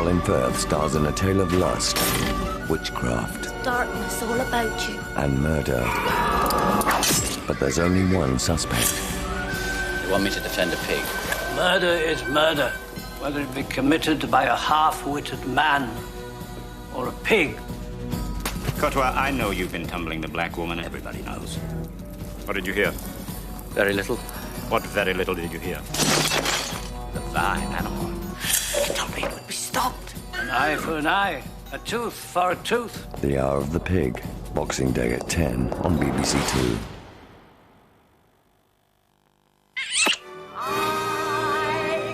Colin Firth stars in a tale of lust, witchcraft, darkness all about you, and murder. But there's only one suspect. You want me to defend a pig? Murder is murder, whether it be committed by a half-witted man or a pig. Courtois, I know you've been tumbling the black woman. Everybody knows. What did you hear? Very little. What very little did you hear? The fine animal. I told me it would be stopped. An eye for an eye, a tooth for a tooth. The Hour of the Pig, Boxing Day at 10 on BBC2.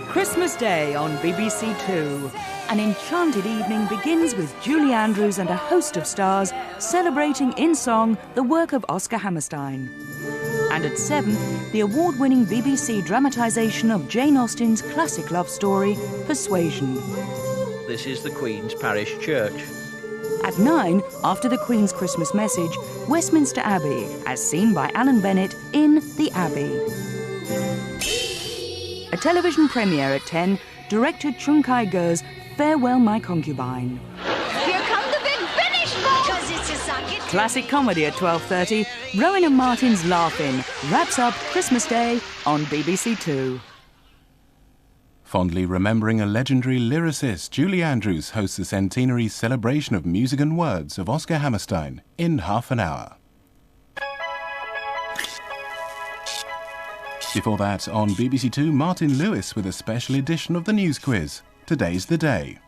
Christmas Day on BBC2. An enchanted evening begins with Julie Andrews and a host of stars celebrating in song the work of Oscar Hammerstein. And at 7, the award-winning BBC dramatisation of Jane Austen's classic love story, Persuasion. This is the Queen's Parish Church. At 9, after the Queen's Christmas message, Westminster Abbey, as seen by Alan Bennett in The Abbey. A television premiere at 10, director Chung Kai-ger's Farewell My Concubine. Here come the big finish, because it's a socket. Classic comedy at 12:30, Rowan and Martin's Laugh-In wraps up Christmas Day on BBC2. Fondly remembering a legendary lyricist, Julie Andrews hosts the centenary celebration of music and words of Oscar Hammerstein in half an hour. Before that, on BBC2, Martin Lewis with a special edition of the News Quiz. Today's the day.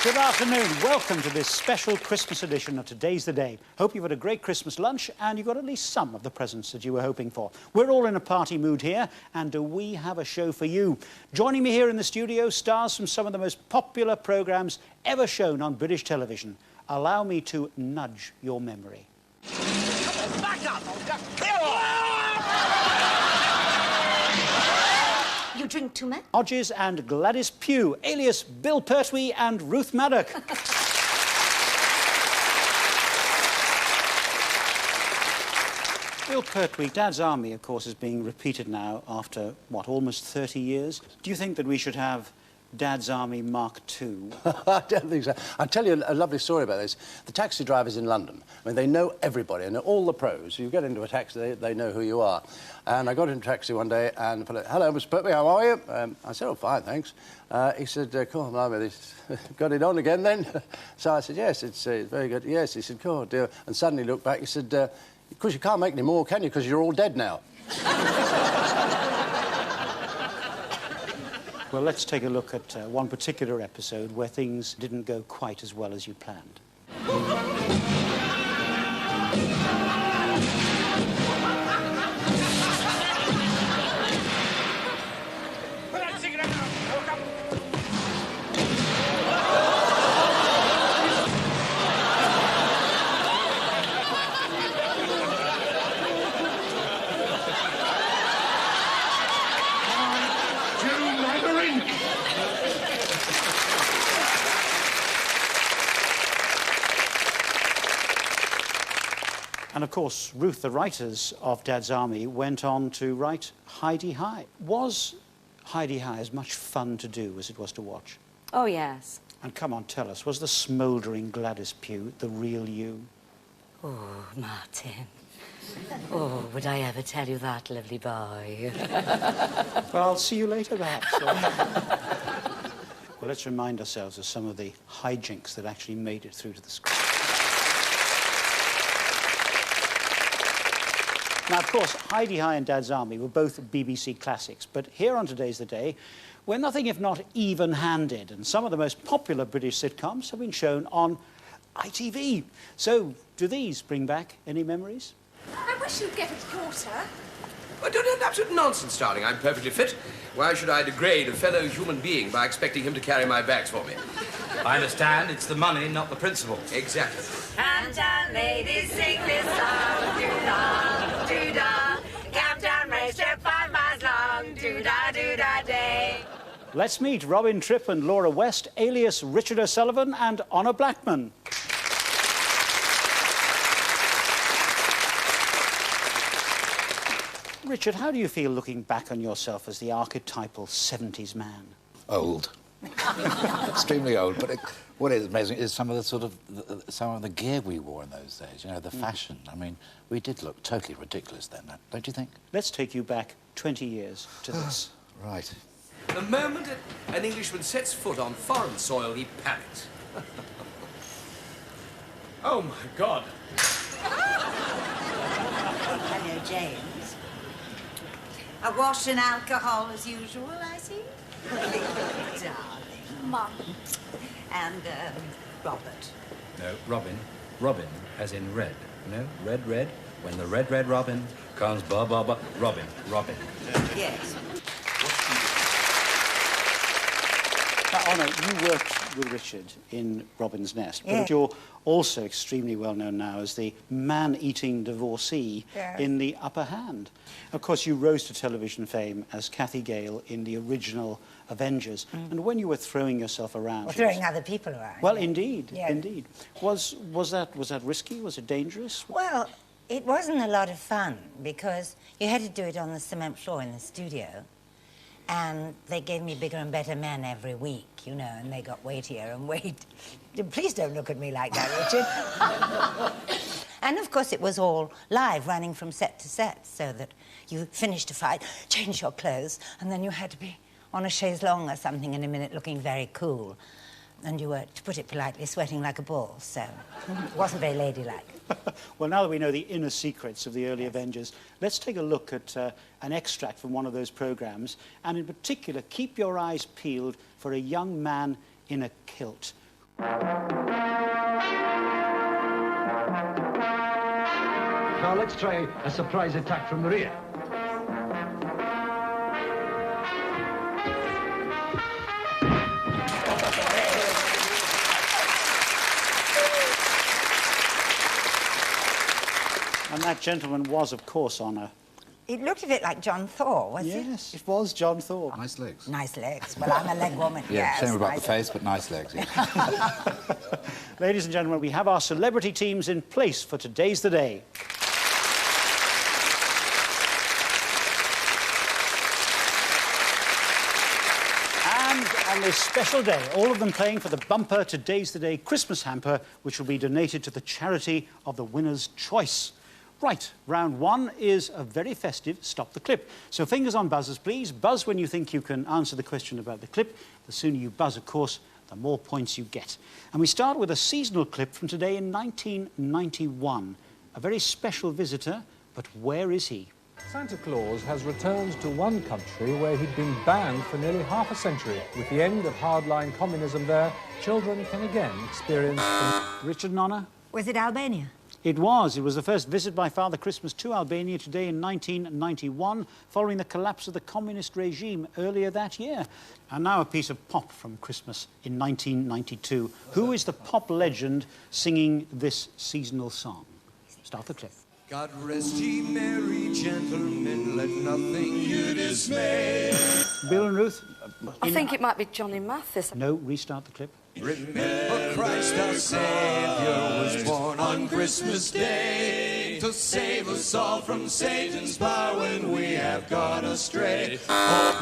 Good afternoon. Welcome to this special Christmas edition of Today's the Day. Hope you've had a great Christmas lunch and you got at least some of the presents that you were hoping for. We're all in a party mood here, and we have a show for you. Joining me here in the studio, stars from some of the most popular programmes ever shown on British television. Allow me to nudge your memory. Come on, back up! You drink too much? Hodges and Gladys Pugh, alias Bill Pertwee and Ruth Maddock. Bill Pertwee, Dad's Army, of course, is being repeated now after, what, almost 30 years? Do you think that we should have Dad's Army Mark II? I don't think so. I'll tell you a lovely story about this. The taxi drivers in London, I mean, they know everybody, and all the pros. You get into a taxi, they know who you are. And I got into a taxi one day, and the fellow, hello, Mr. Pertwee, how are you? I said, oh, fine, thanks. He said, cool, got it on again then? So I said, yes, it's very good. Yes, he said, cool, dear. And suddenly looked back, he said, of course, you can't make any more, can you, because you're all dead now. Well, let's take a look at one particular episode where things didn't go quite as well as you planned. And, of course, Ruth, the writers of Dad's Army, went on to write Hi-de-Hi. Was Hi-de-Hi as much fun to do as it was to watch? Oh, yes. And come on, tell us, was the smouldering Gladys Pugh the real you? Oh, Martin. Oh, would I ever tell you that, lovely boy? Well, I'll see you later, perhaps. Well, let's remind ourselves of some of the hijinks that actually made it through to the screen. Now, of course, Hi-de-Hi and Dad's Army were both BBC classics, but here on Today's the Day, we're nothing if not even-handed, and some of the most popular British sitcoms have been shown on ITV. So, do these bring back any memories? I wish you'd get it shorter. Oh, don't absolute nonsense, darling. I'm perfectly fit. Why should I degrade a fellow human being by expecting him to carry my bags for me? I understand. It's the money, not the principle. Exactly. Camptown ladies sing this song. Doo-dah, doo-dah. Camptown racetrack 5 miles long. Doo-dah, doo-dah day. Let's meet Robin Tripp and Laura West, alias Richard O'Sullivan and Honor Blackman. Richard, how do you feel looking back on yourself as the archetypal 70s man? Old. Extremely old. But what is amazing is some of the gear we wore in those days, you know, the fashion. I mean, we did look totally ridiculous then, don't you think? Let's take you back 20 years to this. Right. The moment an Englishman sets foot on foreign soil, he panics. Oh, my God. Hello, James. A wash and alcohol as usual, I see. Darling. Mum. And, Robert. No, Robin. Robin, as in red. You know, red, red. When the red, red robin comes, ba, ba, ba. Robin, Robin. Yes. Now, Honor, you worked with Richard in Robin's Nest, but Yeah. you're also extremely well known now as the man-eating divorcee in The Upper Hand. Of course, you rose to television fame as Cathy Gale in the original Avengers, and when you were throwing yourself around... Or throwing other people around. Well, indeed, Yeah. indeed. Was that risky? Was it dangerous? Well, it wasn't a lot of fun because you had to do it on the cement floor in the studio. And they gave me bigger and better men every week, you know, and they got weightier and Please don't look at me like that, Richard. And, of course, it was all live, running from set to set, so that you finished a fight, changed your clothes, and then you had to be on a chaise longue or something in a minute looking very cool. And you were, to put it politely, sweating like a bull, so it wasn't very ladylike. Well, now that we know the inner secrets of the early Avengers, let's take a look at an extract from one of those programmes, and in particular, keep your eyes peeled for a young man in a kilt. Now let's try a surprise attack from the rear. And that gentleman was, of course, Honor. It looked a bit like John Thor, was it? Yes, it was John Thor. Nice legs. Nice legs. Well, I'm a leg woman. Yeah, yes, shame about nice the face, but nice legs, yeah. Ladies and gentlemen, we have our celebrity teams in place for Today's the Day. And on this special day, all of them playing for the bumper Today's the Day Christmas hamper, which will be donated to the charity of the winner's choice. Right, round one is a very festive Stop the Clip. So fingers on buzzers, please. Buzz when you think you can answer the question about the clip. The sooner you buzz, of course, the more points you get. And we start with a seasonal clip from today in 1991. A very special visitor, but where is he? Santa Claus has returned to one country where he'd been banned for nearly half a century. With the end of hardline communism there, children can again experience... Richard and Honor? Was it Albania? It was. It was the first visit by Father Christmas to Albania today in 1991, following the collapse of the communist regime earlier that year. And now a piece of pop from Christmas in 1992. Who is the pop legend singing this seasonal song? Start the clip. God rest ye merry gentlemen, let nothing you dismay. Bill and Ruth? I think it might be Johnny Mathis. No, restart the clip. Remember Christ our Savior was born on Christmas Day to save us all from Satan's power when we have gone astray.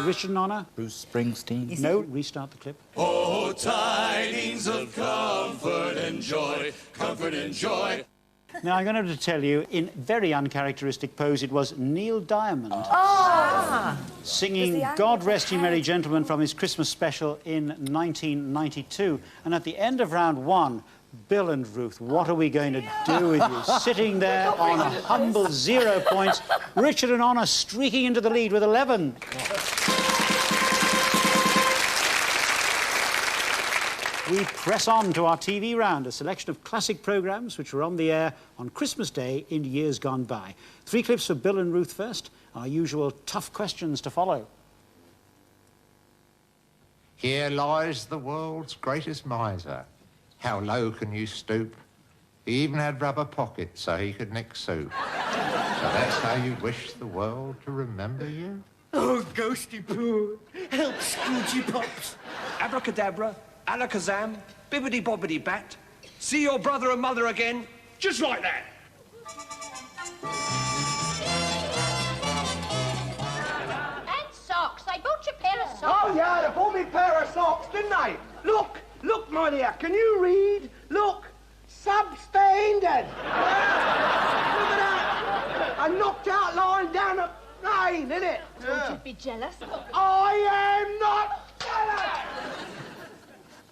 Richard and Honor? Bruce Springsteen? No, restart the clip. Oh, tidings of comfort and joy, comfort and joy. Now, I'm going to have to tell you, in very uncharacteristic pose, it was Neil Diamond singing God Rest Ye Merry Gentlemen from his Christmas special in 1992. And at the end of round one, Bill and Ruth, what are we going to do with you? Sitting there on a humble 0 points. Richard and Honor streaking into the lead with 11. We press on to our TV round, a selection of classic programmes which were on the air on Christmas Day in years gone by. 3 clips for Bill and Ruth first, Our usual tough questions to follow. Here lies the world's greatest miser. How low can you stoop? He even had rubber pockets so he could nick soup. So that's how you wish the world to remember you? Oh, ghosty poo, help Scroogey Pops. Abracadabra, alakazam, bibbidi-bobbidi bat. See your brother and mother again, just like that. And socks. They bought you a pair of socks. Oh, yeah, they bought me a pair of socks, didn't they? Look, my dear, can you read? Look, substandard. Look at that. A knocked out line down a lane, isn't it? Don't you be jealous. I am not jealous.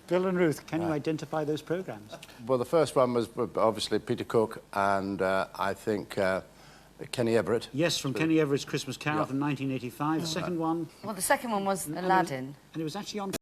Bill and Ruth, can you identify those programmes? Well, the first one was obviously Peter Cook and I think Kenny Everett. Yes, from Kenny Everett's Christmas Carol from 1985. The second one... Well, the second one was Aladdin. And it was actually on...